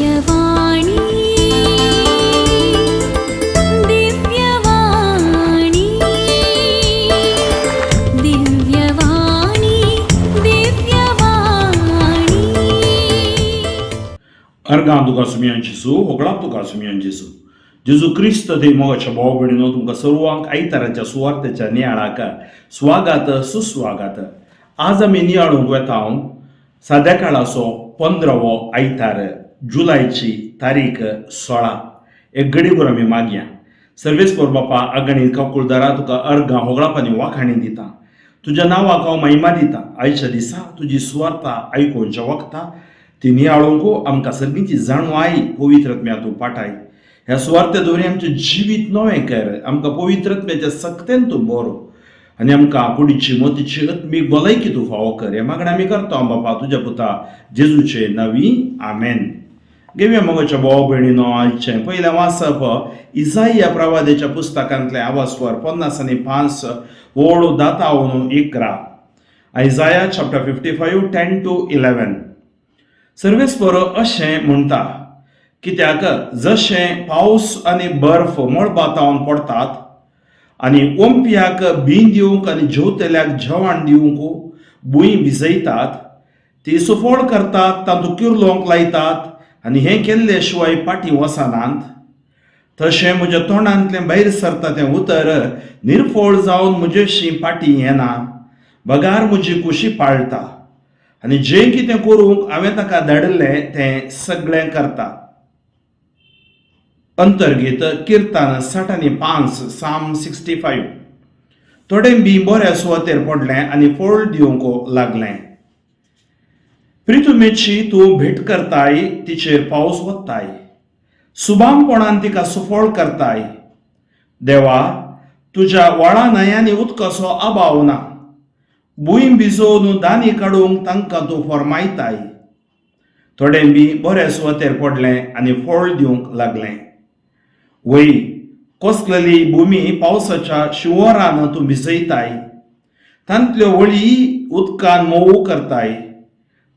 दिव्यवाणी दिव्यवाणी दिव्यवाणी दिव्यवाणी अर्गां तुका सुमियान जेसू होगळाक तुका सुमियान जेजू क्रिस्त दे मोगाच्या भाव भयणीनो तुमकां सर्वांक आयताराच्या सुवार्थेच्या नियाळाक स्वागत सुस्वागत. आज आमी नियाळूंक वेता साद्या काळाचो 15वो आयतार जुलायची तारीख 16. एक घडीभर आमी मागया. सर्वेस्पर बापा अगणित ककुळदारा तुका अर्गां होगळापांनी वाखाणी दिता. तुज्या नांवाक हांव महिमा दिता. आयच्या दिसा तुजी सुवार्ता आयकोवच्या वखता ती नियाळोवंक आमकां सगळींची जाणू आई पवित्रत्म्या तूं पाठाय. ह्या सुवार्ते दवरी आमचें जिवीत नवें कर. आमकां पवित्रत्म्याच्या सक्तेन तूं बरो आनी आमकां कुडीची मोतीची आत्मीक भलायकी तूं फावो कर. हे मागणें आमी करता बापा तुज्या पुता जेजूचे नवी आमेन. घेवया मोगाच्या भाव भयणीनो आयचें पयलें वाचप इसाइया प्रवादेच्या पुस्तकांतलें आवास्वर 50 आनी 5 ओळ दातावन 11. आयजाया चॅप्टर 55 10 to 11. सर्वेस्पर अशें म्हणटा कित्याक जशें पावस आनी बर्फ मळबातावन पडटात आनी ओंप्याक बीं दिवंक आनी जेवतल्याक जेवण दिवंक भुंय भिजयतात, ती सुफोळ करतात, तातूंत किर्लोंक लायतात आनी हें केल्ले शिवाय पाटी वसनांत, तशें म्हज्या तोंडांतलें भायर सरता तें उतर निर्फोळ जावन म्हजेशी पाटी येना. बगार म्हजी कुशी पाळटा आनी जें कितें करूंक हांवें ताका धाडिल्लें तें सगळें करता. अंतर्गीत किर्तन 60 आनी 5 साम 65. थोडें बी बऱ्या सुवातेर पडलें आनी फळ दिवंक लागलें. प्रितुमेची तूं भेट करताय, तिचेर पावस वत्ताय, सुबामपणान तिका सुफोळ करताय. देवा, तुज्या व्हाळा न्हंयांनी उदकाचो अभाव ना. भुंय भिजोवन दानी काडूंक तांकां तूं फरमायताय. थोडें बी बऱ्या सुवातेर पडलें आनी फळ दिवंक लागलें. वय कसलेली भुमी पावसाच्या शिवरान तूं भिजयताय. तांतल्यो वळी उदकान मोव करताय.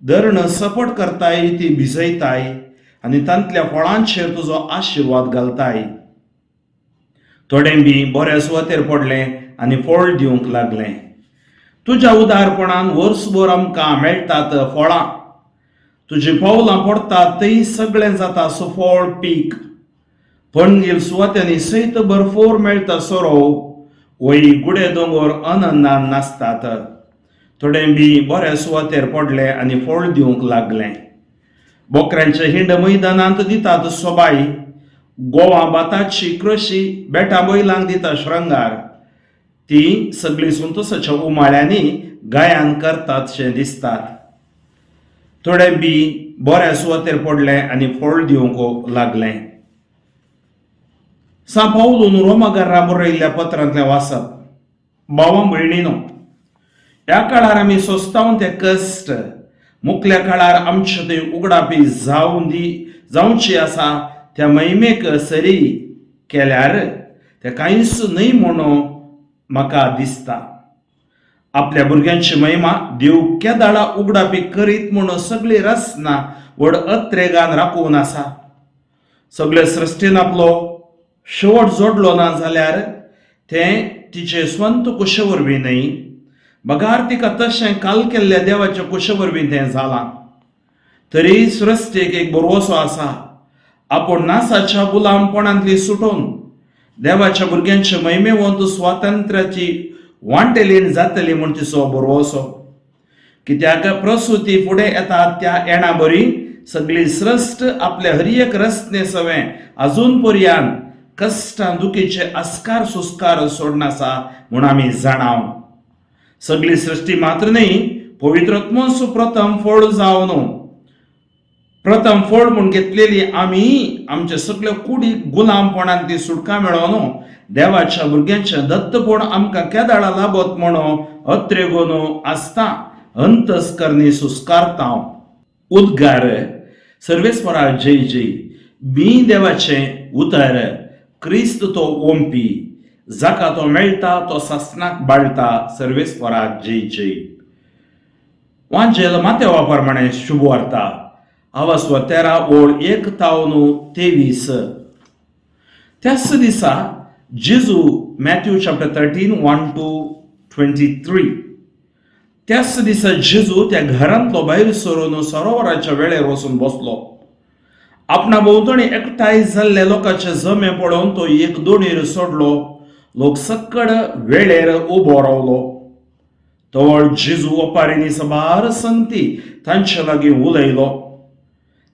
धरण सपट करताय, ती भिजयताय आनी तांतल्या फळांचेर तुजो आशिर्वाद घालताय. थोडें बी बऱ्या सुवातेर पडलें आनी फळ दिवंक लागलें. तुज्या उदारपणान वर्सभर आमकां मेळटात फळां. तुजीं पावलां पडटात थंय सगळें जाता सुफोळ पीक. पणगेल सुवात्यांनी सैत भरपूर मेळटा सोरो. वय गुडे दोंगर आनंदान नाचतात. थोडें बी बऱ्या सुवातेर पडलें आनी फळ दिवंक लागलें. बोकऱ्यांचे हिंड मैदानांत दितात सोबाय. गोवा बाताची कृशी बेटा बैलांक दिता श्रंगार. ती सगळीं संतोशाच्या उमाळ्यांनी गायन करतात शें दिसतात. थोडें बी बऱ्या सुवातेर पडलें आनी फळ दिवंक लागलें. सा पावलून रोमाकारांक बरयल्ल्या पत्रांतलें वाचप. भावां भयणीनो, ह्या काळार आमी सोंसतावन ते कश्ट मुखल्या काळार आमचे थंय उगडापी जावची आसा त्या महिमेक सरी केल्यार ते कांयच न्हय म्हणून म्हाका दिसता. आपल्या भुरग्यांची महिमा देव केदाळा उगडापी करीत म्हणून सगळी रचना व्हड अत्रेगान राखून आसा. सगळे सृश्टीन आपलो शेवट जोडलो ना जाल्यार तें तिचे स्वंत कुशे वरवीं न्हय, बगार तिका तशें काल केल्ल्या देवाच्या कुशे वरवीं तें जालां. तरी सृश्टीक एक बरवसो आसा. आपूण नासाच्या गुलामपणांतली सुटून देवाच्या भुरग्यांचे महिमेवंत स्वातंत्र्याची वांटेलीण जातली म्हूण तिचो बरवसो. कित्याक प्रसूती फुडें येता त्या येणा बरी सगळी सृश्ट आपल्या हर एक रचने सवें अजून पर्यंत कश्टां दुखीचे आस्कार सुस्कार सोडनासा म्हूण आमी जाणाव. सगळी सृश्टी मात्र न्हय, पवित्रत्मो प्रथम फळ जावन प्रथम फळ म्हूण घेतलेली आमी आमचे सगळ्यो कुडी गुलामपणांतली सुटका मेळोवन देवाच्या भुरग्यांचें दत्तपण आमकां केदाळा लाबत म्हणून अत्रेगोन आसता अंतस्करणी सुस्कारता. उद्गार सर्वेस्परा जय जय. बी देवाचें उतर क्रिस्त तो ओंपी, जाका तो मेळटा तो सासनाक बाळटा. सर्वेस्परा जय जय. वांचेल मातेवा प्रमाणे शुभ वार्ता. आवाज 13 ओळ 1-23. त्याच दिसा जेजू मॅथ्यू चॅप्टर 13 1-23. त्याच दिसा जेजू त्या घरांतलो भायर सरून सरोवराच्या वेळेर वचून बसलो. आपणा भोंवतणी एकठांय जाल्ले लोकांचे जमे पळोवन तो एक दोणीर सोडलो. लोक सक्कड वेळेर उबो रावलो. तवळ जेजू ओपारींनी सबार संगती तांचे लागीं उलयलो.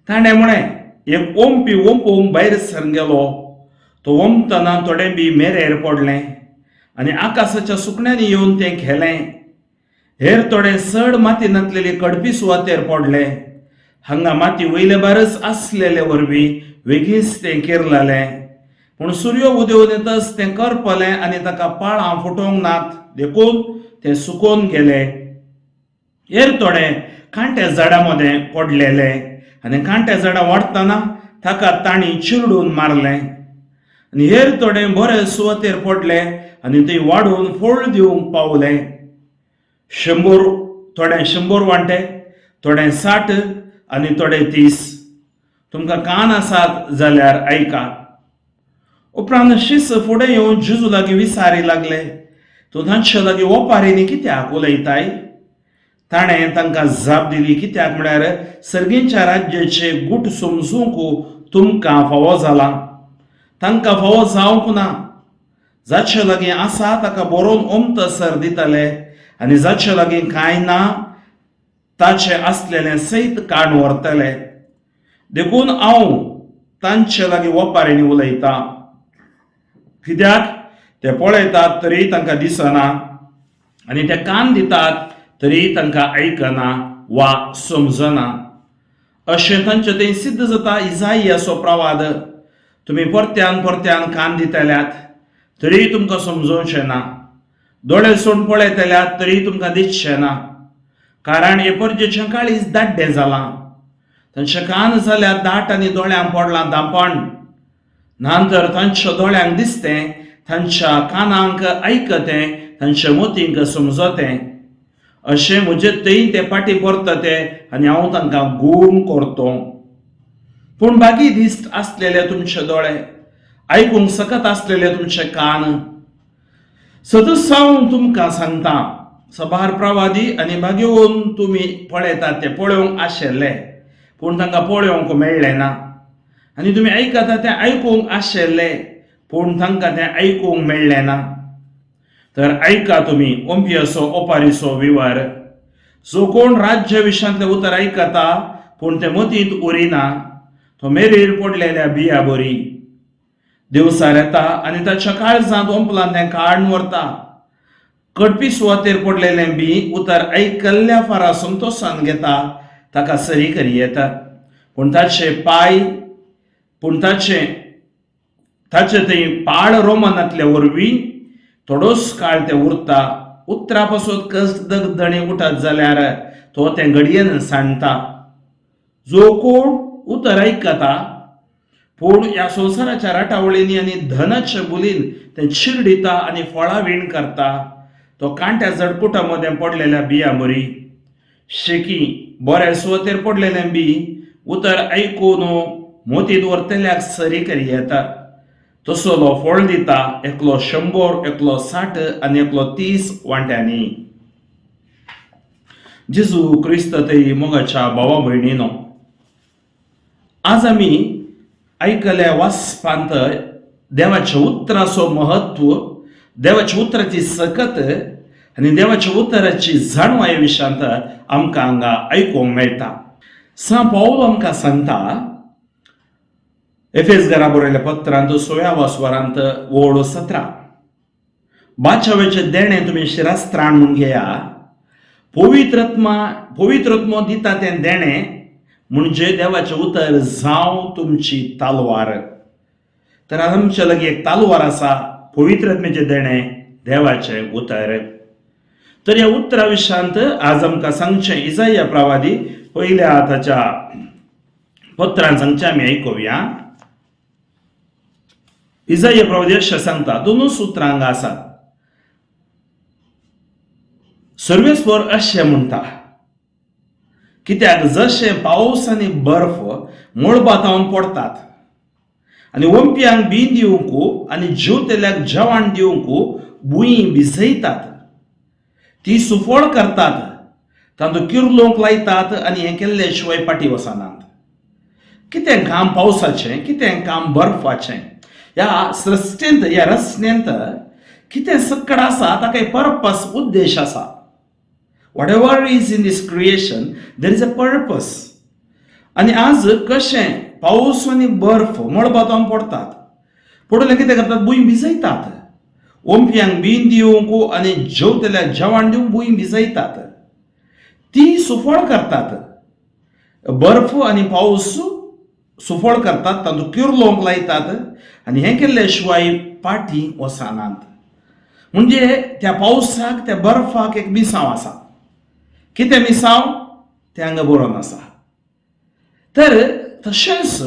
ताणें म्हळें, एक ओंपी ओंपूंक भायर सरून गेलो. तो ओंपतना थोडें बी मेरेर पडलें आनी आकाशाच्या सुकण्यांनी येवन तें खेलें. हेर थोडें चड माती नातलेली कडपी सुवातेर पडले. हांगा माती वयले बारच आसलेले वरवीं बेगीच तें किरलालें. पूण सूर्य उदेवून येतच तें करपलें आनी ताका पाळां फुटोवंक नात देखून तें सुकोवन गेलें. हेर थोडे कांट्या झाडां मदें पडलेले आनी कांट्या झाडां वाडटना ताका तांणी चिरडून मारलें. आनी हेर थोडे बरे सुवातेर पडले आनी थंय वाडून फळ दिवंक पावले. 100 वांटे, थोडे 60 आनी थोडे 30. तुमकां कान आसात जाल्यार आयकात. उपरांत शिस फुडें येवन जेजू लागीं विचारी लागले, तूं तांचे लागीं ओपारींनी कित्याक उलयताय? ताणें तांकां जाप दिली, कित्याक म्हळ्यार सर्गींच्या राज्याचे गूट समजूंक तुमकां फावो जाला, तांकां फावो जावंक ना. जाचे लागीं आसा ताका बरोवन ओमतसर दितले आनी जाचे लागीं कांय ना ताचे आसलेलें सैत काडून व्हरतले. देखून हांव तांचे लागीं ओपारींनी उलयतां. कित्याक ते पळयतात तरी तांकां दिसना आनी ते कान दितात तरी तांकां आयकना वा समजना. अशें तांचे थंय सिद्ध जाता इसाइयाचो प्रवाद. तुमी परत्यान परत्यान कान दितल्यात तरी तुमकां समजोवचें ना, दोळे सोडून पळयतल्यात तरी तुमकां दिसचें ना. कारण हे परजेचें काळीज दाड्डें जालां. तांचे कान जाल्यार दाट आनी दोळ्यांक पडलां दांपण. नंतर तांच्या दोळ्यांक दिसतें, तांच्या कानांक आयकतें, तांच्या मोतींक समजतें. अशें म्हजे थंय ते फाटी परतते आनी हांव तांकां गूण करतों. पूण बागी दिश्ट आसलेले तुमचे दोळे, आयकूंक सकत आसलेले तुमचे कान. सतत हांव तुमकां सांगतां, सबार प्रवादी आनी बागेवन तुमी पळयतात ते पळोवंक आशिल्ले पूण तांकां पळोवंक मेळ्ळें ना. आनी तुमी आयकता तें आयकूंक आशिल्ले पूण तांकां तें आयकूंक मेळ्ळें ना. तर आयका तुमी ओंपियाचो ओपारीचो विवर. जो कोण राज्य विशयांतलें उतर आयकता पूण तें मतींत उरिना, तो मेरेर पडलेल्या बिया बरी. दिवसार येता आनी ताच्या काळजांत ओंपलां तें काडून व्हरता. कडपी सुवातेर पडलेलें बी उतर आयकल्ल्या फारा संतोशान घेता, ताका सरी करी येता. पूण ताचे थंय पाड रोमनांतल्या वरवीं थोडोच काळ तें उरता. उतरा पासून कसदगदणी उठत जाल्यार तो तें घडयेन सांडटा. जो कोण उतर आयकता पूण ह्या संवसाराच्या राटावळींनी आनी धनाच्या बुलीन तें चिरडिता आनी फळां विण करता, तो कांट्या जडकुटा मदें पडलेल्या बियां बरी. शेकी बऱ्या सुवातेर पडलेलें बी उतर आयकून मोतींत व्हरतल्याक सरी करी येता. तसलो फळ दिता, एकलो 100, एकलो 60 आनी एकलो 30 वांट्यांनी. जेजू क्रिस्त थंय मोगाच्या भावा भयणीनो, आज आमी आयकल्या वाचपांत देवाच्या उतराचो महत्व, देवाच्या उतराची सकत आनी देवाच्या उतराची जाणवा ह्या विशयांत आमकां हांगा आयकूंक मेळटा. सा पावलो आमकां सांगता एफेसकारा बरयल्या पत्रांत 6व्या वासवरांत ओळ 17. बाचावेचे देणे तुमी शिरास्त्राण म्हूण घेया. पवित्रत्म दिता तें देणें म्हणजे देवाचें उतर जावं तुमची तालवार. तर आमचे लागीं एक तालवार आसा, पवित्रत्मेचें देणें, देवाचें उतर. तर ह्या उतरा विशयांत आज आमकां सांगचें इसाइया प्रवादी पयल्या ताच्या पत्रांत सांगचें आमी आयकुया. इसाइया प्रवादी अशें सांगता, 2 उतरां हांगा आसात. सर्वेस्वर अशें म्हणटा कित्याक जशे पावस आनी बर्फ मळबातावन पडटात आनी वंप्यांक बी दिवंकू आनी जेवतेल्याक जेवण दिवंकू भुंयी भिजयतात, ती सुफळ करतात, तांचो किर्लोंक लायतात आनी हें केल्ले शिवाय पाटी वचनात. कितें काम पावसाचें, कितें काम बर्फाचें, ह्या सृश्टेंत ह्या रचनेंत कितें सक्कड आसा ताका एक पर्पस, उद्देश आसा. whatever is in this creation there is a purpose. आनी आज कशें पावस आनी बर्फ मळबातावन पडटात, पडले कितें करतात, भुंय भिजयतात, ओंप्यांक बीन दिवंकू आनी जेवतेल्याक जेवण दिवंक भुंय भिजयतात, ती सुफळ करतात. बर्फ आनी पावस सुफळ करतात, तांचो किर्लोंक लायतात आनी हें केल्ले शिवाय पाटी वचनात. म्हणजे त्या पावसाक, त्या बर्फाक एक मिसांव आसा. कितें मिसांव तें हांगा बरोवन आसा. तर तशेंच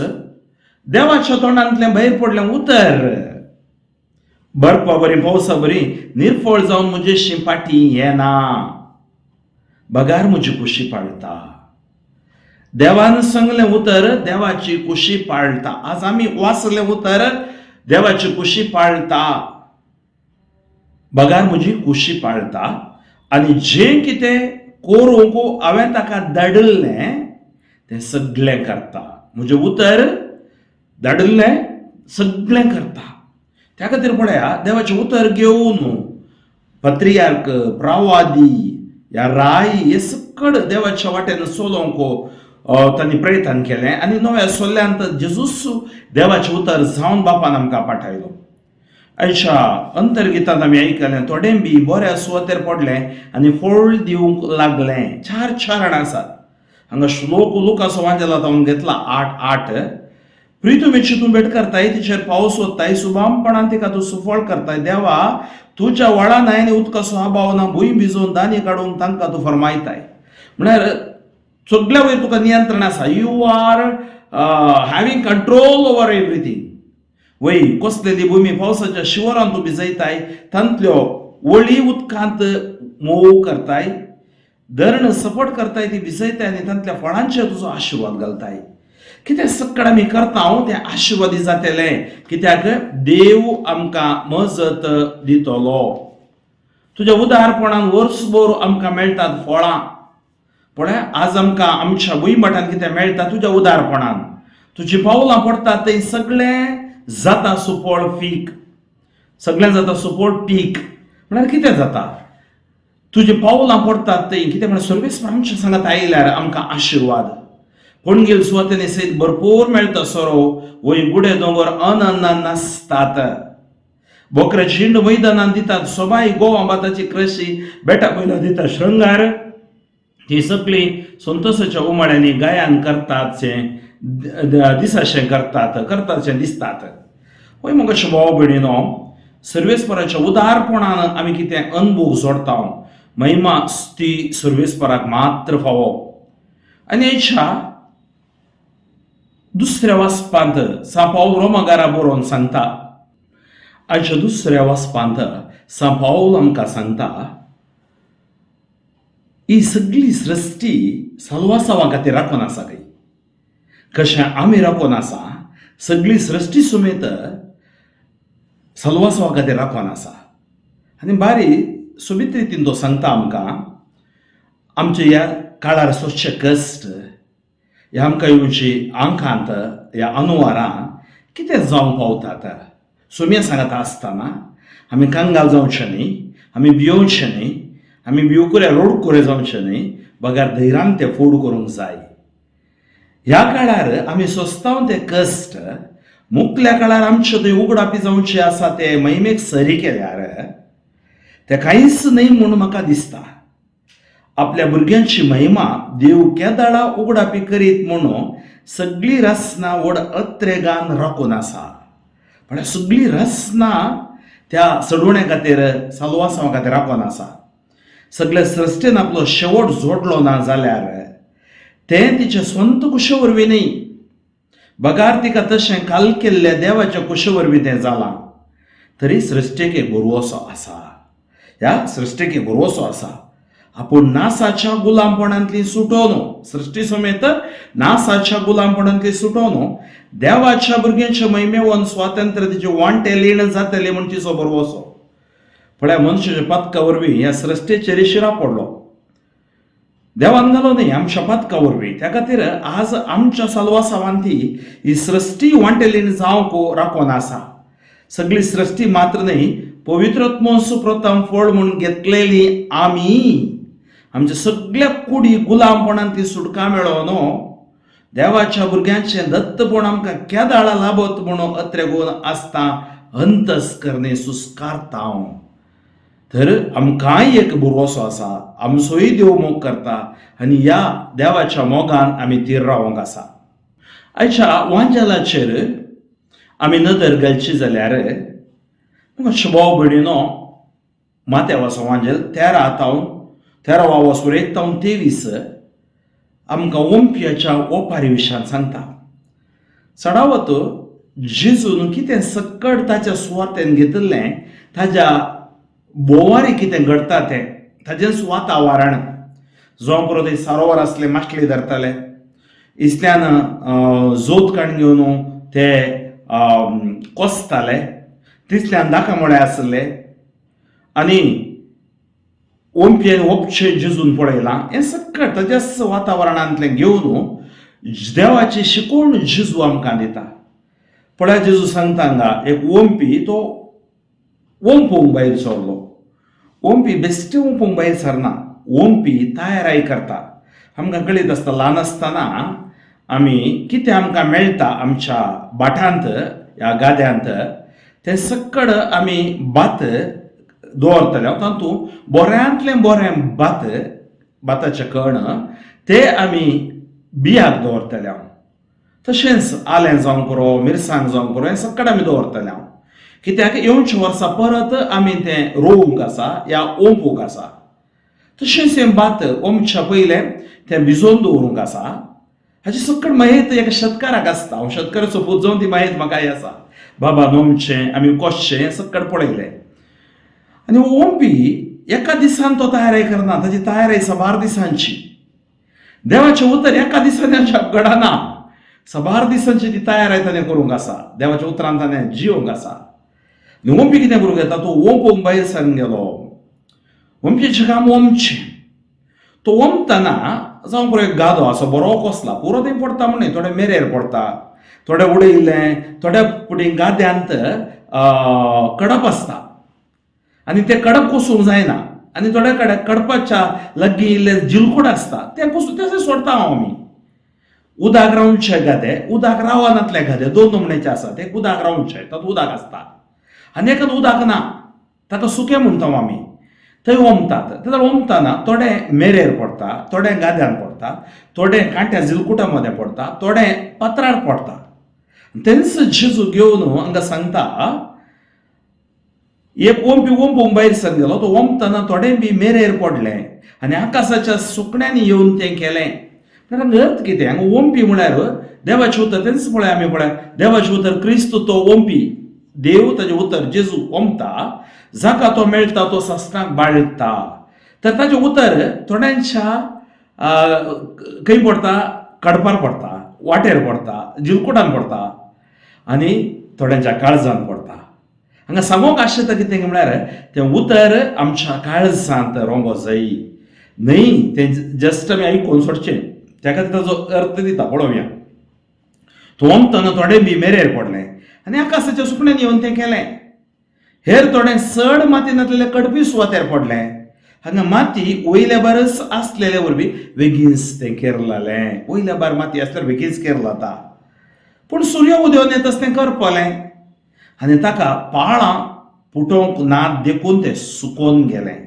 देवाच्या तोंडांतल्यान भायर पडलें उतर, बर्फा बरी पावसा बरी निर्फळ जावन म्हजेशी पाटी येना, बगार म्हजी कुशी पाळटा. देवान सांगलें उतर देवाची कुशी पाळटा. आज आमी वाचलें उतर देवाची कुशी पाळटा, बगार म्हजी कुशी पाळटा. आनी जें कितें करूंक हांवें ताका धाडिल्लें तें सगळें करता. म्हजें उतर धाडिल्लें सगळें करता. त्या खातीर पळया, देवाचें उतर घेवन पत्रियार्क, प्रवादी, ह्या राई हे सकड देवाच्या वाटेन चलोवंक तांणी प्रयत्न केलें आनी नव्या सोल्ल्यांत जेजूस देवाचें उतर जावन बापान आमकां पाठयलो. आयच्या अंतर्गितांत आमी आयकलें, थोडें बी बऱ्या सुवातेर पडलें आनी फळ दिवंक लागलें. 4 चरण आसात हांगा. श्लोक लुकास वांजेलांत घेतला 8:8. प्रितुमेची तूं भेट करताय, तिचेर पावस ओत्ताय, सुबामपणान तिका तूं सुफळ करताय. देवा तुज्या व्हळा न्हंयेनी उदकाचो अभाव ना, भुंय भिजोवन दानी काडून तांकां तूं फरमायताय. म्हळ्यार सगळ्या वयर तुका नियंत्रण आसा. You are having control over everything. वय कसलेली भुमी पावसाच्या शिवरान तूं भिजयताय, तांतल्यो वळी उदकांत मोव करताय, धरण सपट करताय, ती भिजयताय आनी तांतल्या फळांचेर तुजो आशिर्वाद घालताय. कितें सक्कड आमी करता तें आशिर्वादी जातलें, कित्याक देव आमकां मजत दितलो. तुज्या उदारपणान वर्सभर आमकां मेळटात फळां. पळय, आज आमकां आमच्या भुंयमठान कितें मेळटा, तुज्या उदारपणान तुजी पावलां पडटात थंय सगळें जाता सुपळ पीक, सगळें जाता सुपळ पीक. म्हळ्यार कितें जाता, तुजी पावलां पडटात थंय कितें म्हळ्यार सर्वेस्पर आमच्या सांगात आयल्यार आमकां आशिर्वाद. पणगेल सुवातेनी सयत भरपूर मेळटा सोरो, वय गुडे दोंगर अनन्न नासतात, बोकरे शिंड मैदानान दितात, सोबाय गोवा भाताची कृशी, बेटा बैला दिता श्रृंगार. ही सगळी संतोशाच्या उमाळ्यांनी गायन करतातशें दिसाशें करतातशें दिसतात. वय मुखाचे भाव भयणीनो, सर्वेस्पराच्या उदारपणान आमी कितें अनुभव जोडटा, महिमा ती सर्वेस्पराक मात्र फावो. आनी हेच्या दुसऱ्या वाचपांत सांपावल रोमाकारा बरोवन सांगता. आयच्या दुसऱ्या वाचपांत सांपावल आमकां सांगता, ही सगळी सृश्टी साल्वासावा खातीर राखून आसा काय, कशें आमी राखून आसा, सगळी सृश्टी सुमेत साल्वासावा खातीर राखून आसा. आनी बारी सुमित रितीन तो सांगता आमकां, आमच्या ह्या काळार सोंसचे कश्ट, ह्या आमकां येवची आंखांत, ह्या अनुवारान कितें जावंक पावतात. सुमया सांगता आसतना आमी कांगाल जावचे न्ही, आमी भियोवचे न्ही, आमी भिवकुऱ्या रोडकुरे जावचे न्ही, बगार धैर्यान ते फोड करूंक जाय. ह्या काळार आमी सोंसताव ते कश्ट मुखल्या काळार आमचे थंय उगडापी जावचे आसा ते महिमेक सरी केल्यार ते कांयच न्ही म्हूण म्हाका दिसता. आपल्या भुरग्यांची महिमा देव केदाळा उगडापी करीत म्हणून सगळी रचना व्हड अत्रेगान राखून आसा. पण सगळी रचना त्या सडवण्या खातीर, साल्वासावा खातीर राखून आसा. सगळ्या सृश्टेन आपलो शेवट जोडलो ना जाल्यार तें तिच्या स्वंत कुशे वरवीं न्ही, बगार तिका तशें काल केल्ल्या देवाच्या कुशे वरवीं तें जालां. तरी सृश्टेक एक भरवोसो आसा, ह्या सृश्टेक एक भरवोसो आसा. आपूण नासाच्या गुलामपणांतली सुटोवन सृष्टी समेत नासाच्या गुलामपणांतली सुटोवन देवाच्या भुरग्यांच्या महिमेवन स्वातंत्र्याचे वांटे लीण जातले म्हण तिचो भरवोसो. पळय मनुष्याच्या पदका वरवीं ह्या सृश्टीचेर शिरा पडलो. देवान घालो न्ही आमच्या पदका वरवीं. त्या खातीर आज आमच्या साल्वासावांती ही सृश्टी वांटे लीण जावंक राखोन आसा. सगळी सृश्टी मात्र न्ही, पवित्रत्म सुप्रथम फळ म्हणून घेतलेली आमी आमच्या सगळ्या कुडी गुलामपणांतली सुटका मेळोवन देवाच्या भुरग्यांचे दत्तपण आमकां केदाळा लाभत म्हणून अत्रेगून आसता अंतस्करणे सुस्कारतांव. तर आमकांय एक भरवोसो आसा, आमचोय देव मोग करता आनी ह्या देवाच्या मोगान आमी तीर रावंक आसा. आयच्या वांजेलाचेर आमी नदर घालची जाल्यार भाव भयणीनो माथेवाचो वांजेल 13 वसुर 1-23 आमकां ओंपियाच्या ओपारी विशयान सांगता. चडावत जेजून कितें सक्कड ताच्या सुवातेन घेतिल्लें ताच्या बोवारी कितें घडटा तें ताचें वातावरण जो करून थंय सरोवर आसलें माशली धरताले, इतल्यान जोत काण घेवन ते कोसताले, तितल्यान दाखमोळे आसले आनी ओंपियेन ओपचें जेजून पळयलां. हें सक्कड ताच्याच वातावरणांतलें घेवन देवाची शिकवण जेजू आमकां दिता. पळय जेजू सांगता हांगा एक ओंपी तो ओंपूंक भायर सरलो. ओंपी बेश्टे ओंपूंक भायर सरना, ओंपी तयाराय करता. आमकां कळीत आसता ल्हान आसतना आमी कितें आमकां मेळटा आमच्या भाटांत ह्या गाद्यांत तें सक्कड आमी भात दवरतले. तातूंत बऱ्यांतलें बरें भाताचें कण ते आमी बियाक दवरतले. तशेंच आलें जावं करो, मिरसांग जावं करो, हें सक्कड आमी दवरतले. कित्याक येवच्या वर्सा परत आमी तें रोवंक आसा या ओंपूंक आसा. तशेंच हें भात ओंपच्या पयलें तें भिजोवन दवरूंक आसा. हाची सक्कड माहीत एका शेतकाराक आसता. हांव शेतकाराचो पूत जावन ती माहीत म्हाकाय आसा. बाबा नोमचें आमी कोसचें हें सक्कड पळयलें. आनी ओंपी एका दिसान तो तयारी करना, ताची तयारी 12 दिसांची. देवाचें उतर एका दिसान घडना, 12 दिसांची ती तयारी ताणें करूंक आसा. देवाच्या उतरांत ताणें जिवंक आसा. ओंपी कितें करूंक येता, तो ओंपूंक भायर सरून गेलो. ओंपचें काम ओंपचें. तो ओंपतना जावं पळय एक गादो असो बरो कोसला, पुरो थंय पडटा म्हण न्ही, थोडे मेरेर पडटा, थोडे उडयलें, थोड्या फुटी गाद्यांत कडप आसता आनी तें कडप कोसूंक जायना. आनी थोड्या कडेन कडपाच्या लागीं इल्लें जिलकूड आसता तें कोसून तशें सोडटा हांव आमी. उदाक रावंचे गादे, उदाक रावनातले गादे, 2 नमण्याचे आसात. एक उदाक रावंचे तातूंत उदाक आसता आनी एकात उदाक ना, ताका सुकें म्हणटा आमी. थंय ओंपतात. तेन्ना ओंपतना थोडे मेरेर पडटा, थोडे गाद्यान पडटा, थोडे कांट्या जिलकुटा मदें पडटा, थोडे पत्रार पडटा. तेंच जेजू घेवन हांगा सांगता एक ओंपी ओंपूंक भायर सरून गेलो. तो ओंपतना थोडे बी मेरेर पडले आनी आकाशाच्या सुकण्यांनी येवन तें केलें. अर्थ कितें हांगा ओंपी म्हळ्यार देवाचें उतर. तेंच पळय आमी पळय देवाचें उतर क्रिस्त तो ओंपी. देव ताचें उतर जेजू ओंपता, जाका तो मेळटा तो सासणाक बाळगता. तर ताचें उतर थोड्यांच्या खंय पडटा, कडपार पडटा, वाटेर पडटा, जिलकुटान पडटा आनी थोड्यांच्या काळजांत पडटा. हांगा सांगोंक आशिल्लें कितें म्हळ्यार तें उतर आमच्या काळजांत रोंगो जायी न्हय, तें जस्ट आमी आयकून सोडचें. त्या खातीर ताचो अर्थ दिता पळोवया. तो ओंपतना थोडे बी मेरेर पडले आनी आकाशाच्या सुकण्यान येवन तें केलें. हेर थोडे चड मातयेंतलें कडपी सुवातेर पडलें. हांगा माती वयल्या बारस आसलेले वरवीं बेगीनच तें केरलालें. वयल्या बार माती आसल्यार बेगीनच केरलाता. पूण सूर्य उदेवन येताच तें करपलें आनी ताका पाळां फुटोवंक नात देखून तें सुकोवन गेलें.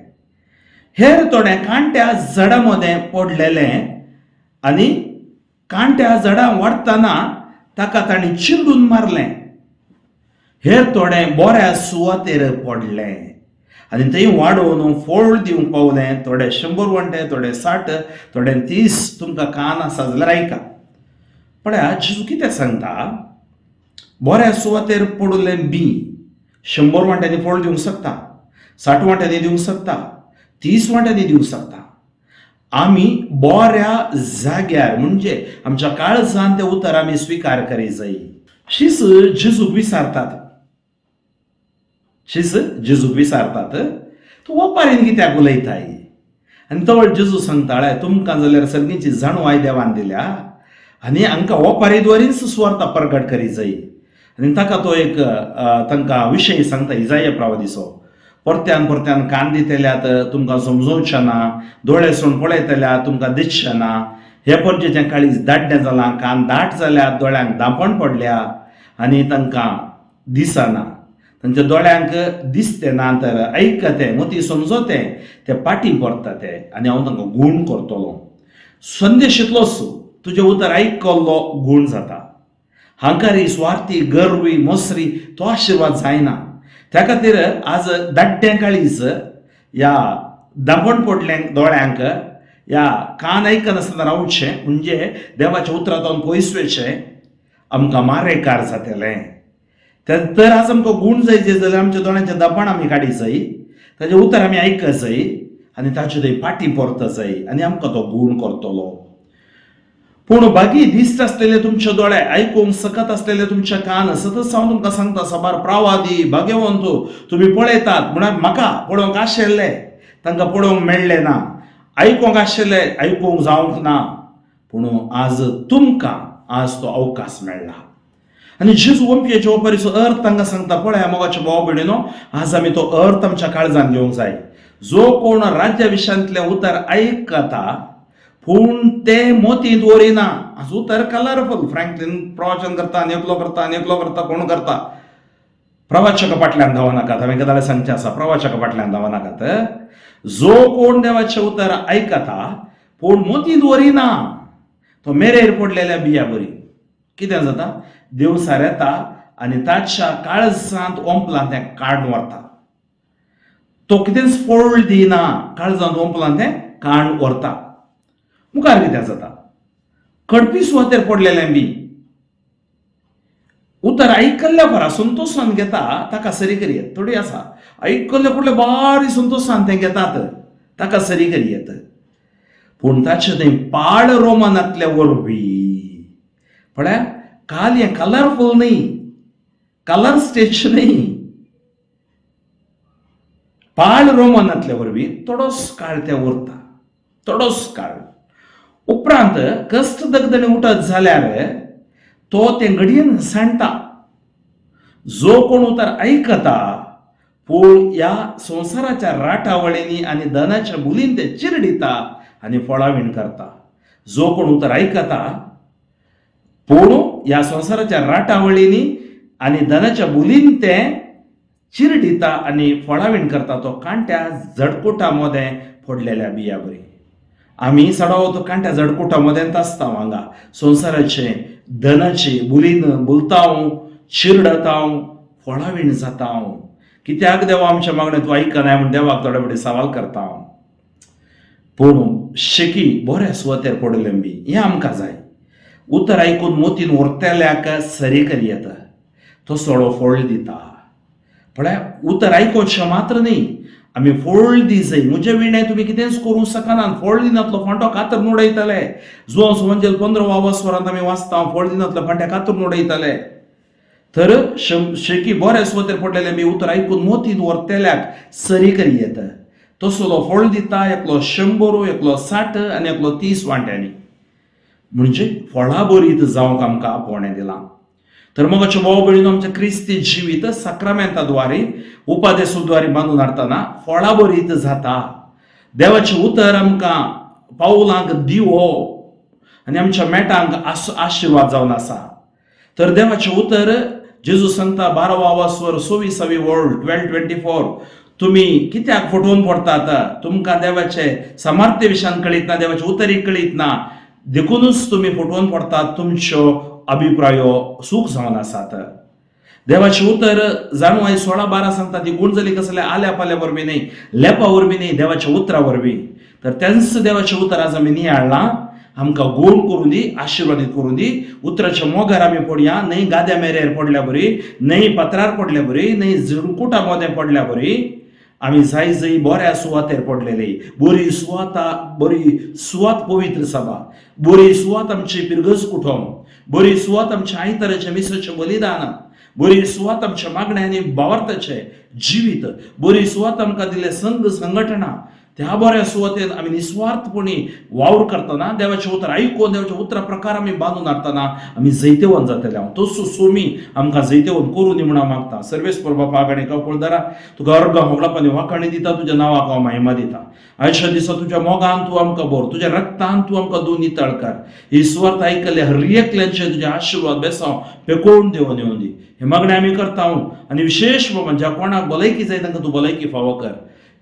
हेर थोडे कांट्या झाडां मदें पडलेलें आनी कांट्या झाडां वाडटना ताका तांणी चिरडून मारलें. हेर थोडे बऱ्या सुवातेर पडले आनी थंय वाडोवन फळ दिवंक पावलें. थोडे 100 वंटे, थोडे 60, थोडे 30. तुमकां कान आसा जाल्यार आयका. पळय जेजू कितें सांगता, बऱ्या सुवातेर पडलें बी 100 वंट्यांनी फळ दिवंक शकता, 60 वंट्यांनी दिवंक शकता, 30 वंट्यांनी दिवंक शकता. आमी बऱ्या जाग्यार म्हणजे आमच्या काळजान ते उतर आमी स्वीकार करी जाय. शीस जेजूक विचारतात, शीस जेजूक विचारतात, तूं ओपारीन कित्याक उलयताय? आनी तो जेजू सांगताळे, तुमकां जाल्यार सगळींची जाणवाय देवान दिल्या आनी हांकां ओपारी द्वारीच सुवार्ता प्रगट करी जाय. आनी ताका तो एक तांकां विशय सांगता इजाया प्रवादीचो. परत्यान परत्यान कान दितल्यात तुमकां समजोवचें ना, दोळे सोडून पळयतल्यात तुमकां दिसचें ना, हे पणजेचें काळीज दाड्डें जालां, कान दाट जाल्यात, दोळ्यांक दांपण पडल्या आनी तांकां दिसना. तांच्या दोळ्यांक दिसते ना तर ऐकते, मती समजोते, ते पाटी पडटा ते आनी हांव तांकां गूण करतलो. संदेश इतलोच, तुजें उतर आयकल्लो गूण जाता. हांकारी, स्वार्थी, गर्वी, मोसरी तो आशिर्वाद जायना. त्या खातीर आज दाड्डें काळीज ह्या दांपण पडल्या दोळ्यांक, ह्या कान आयकनासतना रावचें म्हणजे देवाच्या उतरांतल्यान पयसुचें आमकां मारेकार जातलें. तर आज आमकां गूण जाय जाल्यार आमच्या दोळ्यांचें दांपण आमी काडी जाय, ताचें उतर आमी आयक जाय आनी ताचे थंय पाटी परत जाय आनी आमकां तो गूण करतलो. पूण बागी दिसत आसलेले तुमचे दोळे, आयकूंक सकत आसलेले तुमचे कान, सतत हांव तुमकां सांगता साबार प्रावादी भाग्यवंत तुमी पळयतात, म्हण म्हाका पळोवंक आशिल्ले तांकां पळोवंक मेळ्ळें ना, आयकूंक आशिल्ले आयकूंक जावंक ना, पूण आज तुमकां आज तो अवकाश मेळ्ळा. आनी जेजू ओंपयेच्या ओपारीचो अर्थ तांकां सांगता, पळया मोगाचे भाव भयणीनो, आज आमी तो अर्थ आमच्या काळजान घेवंक जाय. जो कोण राज्या विशयांतलें उतर आयकता पूण ते मोतींत दवरिना. आज उतर कलरफूल, फ्रँकलिन प्रवचन करता आनी एकलो करता आनी एकलो करता, कोण करता? प्रवाचका फाटल्यान धांवनाकात, हांवें कदाळे सांगचें आसा, प्रवाचका फाटल्यान धांवनाकात. जो कोण देवाचें उतर आयकता पूण मोतींत दवरिना तो मेरेर पडलेल्या बिया बरी. कितें जाता? देवसार येता आनी ताच्या काळजांत ओंपलां तें काडून व्हरता. तो कितेंच फोळ दिना, काळजांत ओंपलां तें काडून व्हरता. मुखार कितें जाता? कडपी सुवातेर पडलेलें बी उतर आयकल्ल्या परा संतोशान घेता, ताका सरी करियत. थोडी आसा आयकल्ले कुठले बारी संतोशान तें घेतात, ताका सरी करियत. पूण ताचे थंय पाड रोमनांतल्या वरवीं पळय, काल हें कलरफूल न्ही, कलर स्टेच न्ही, पाड रोमनांतल्या वरवीं थोडोस काळ तें उरता, थोडोस काळ. उपरांत कस्ट दगदणी उठत जाल्यार तो ते घडयेन सांडटा. जो कोण उतर आयकता पूण ह्या संवसाराच्या राटावळींनी आनी धनाच्या बुलीन ते चिरडिता आनी फळावीण करता. जो कोण उतर आयकता पूण ह्या संवसाराच्या राटावळींनी आनी धनाच्या बुलीन ते चिरडिता आनी फळावीण करता, तो कांट्या झडकुटा मोदें पडलेल्या बिया बरी. आमी सदां कांट्या झडकुटा मोदेंत आसता हांगा, संवसाराचे धनाचे बुलीन बुलतांव, चिरडतांव, फळावीण जातांव. कित्याक देवा आमच्या मागणें तूं आयकनाय म्हूण देवाक थोडे फावटी सवाल करता. पूण शेकी बऱ्या सुवातेर पडलें बी हें आमकां जाय. उतर आयकून मोतीन उरतेल्याक सरी करियत, तो सळो फोळ दिता. पळय, उतर आयकोवचें मात्र न्ही, आमी फोळ दी जाय. म्हजे विणे तुमी कितेंच करूंक शकना, फोळ दिनातलो फांटो कातरून उडयतले. जुवां सुवांजेल 15 वस्वरांत आमी वाचता, फोळ दिनातले फांटे कातरून उडयतले. तर शेकी बऱ्या सुवातेर पडलेले बी उतर आयकून मोतीन उरतेल्याक सरी करियत, तसलो फोळ दिता. एकलो 100, एकलो 60 आनी एकलो 30 वांट्यांनी. म्हणजे फळां बरीत जावंक आमकां आपोवणें दिलां. तर मोगाचे भाव भयणीनो, आमचें क्रिस्ती जिवीत साक्रामेंताद्वारे, उपादेसाद्वारे बांदून हाडटना फळां बरीत जाता. देवाचें उतर आमकां पावलांक दिवो आनी आमच्या मेटांक आशिर्वाद जावन आसा. तर देवाचें उतर जेजू सांगता 12वा वासवर 26वी वळ 12:24, तुमी कित्याक फटोवन पडतात? तुमकां देवाचे सामर्थ्य विशयान कळीत ना, देवाचे उतरीक कळीत ना, देखूनच तुमी फटोवन पडतात. तुमच्यो अभिप्रायो सूख जावन आसात. देवाचें उतर जाणवाय 16-12 सांगता ती गूण जाली कसले आल्या पाल्या वरवीं न्ही, लेपा वरवीं न्ही, देवाच्या उतरा वरवीं. तर तेंच देवाचें उतर आज आमी नियाळ्ळां. आमकां गूण करून दी, आशिर्वादीत करून दी. उतराच्या मोगार आमी पडया, न्हय गाद्या मेरेर पडल्या बरी, न्हय पत्रार पडल्या बरी, न्हय झडकुटा मोदें पडल्या बरी. आम्ही जाय जई बऱ्या सुवातेर पडलेले, बरी सुवात पवित्र सभा, बरी सुवात आमची पिरगस कुटुंब, बरी सुवात आमच्या आयतराच्या मिसाचें बलिदान, बरी सुवात आमच्या मागण्यांनी भावार्थाचे जिवीत, बरी सुवात आमकां दिले संघटना, त्या बऱ्या सुवातेन आम्ही निस्वार्थपणी वावर करतना देवाचें उतर आयकून देवाच्या उतरा प्रकार आम्ही बांदून हाडटना आम्ही जैतेवन जातले. हांव तसो सोमी आमकां जैतेवन करून दी म्हणून मागता. सर्वेस्पर बापा आगाणी कळदारा तुका अर्घ मोगलापानी वाखाणी दिता, तुज्या नांवाक हांव महिमा दिता. आयच्या दिसा तुज्या मोगान तूं आमकां भर, तुज्या रक्तान तूं आमकां दोन नितळ कर. ही सुवात आयकले हर एकल्यांचे तुजे आशिर्वाद बेसांव पेकोवन देवन येवन दी. हे मागणें आमी करता आनी विशेष बाबा ज्या कोणाक भलायकी जाय तांकां तूं भलायकी फावो कर.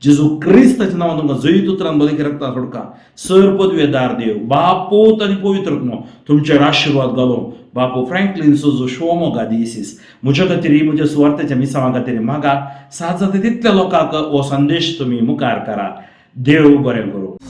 जेजू क्रिस्ताच्या नांवान तुमकां जैत उतरान भलायकी रक्ता सोडका. सर पदवेदार देव बाप पोत आनी पवित्र तुमचेर आशिर्वाद घालो. बापू फ्रँकलिन सोजो शोमो गादीसीस म्हज्या खातीर म्हज्या सुवार्थेच्या मिसावा खातीर मागा. सात जाता तितल्या लोकांक हो संदेश तुमी मुखार करा. देव बरें करूं.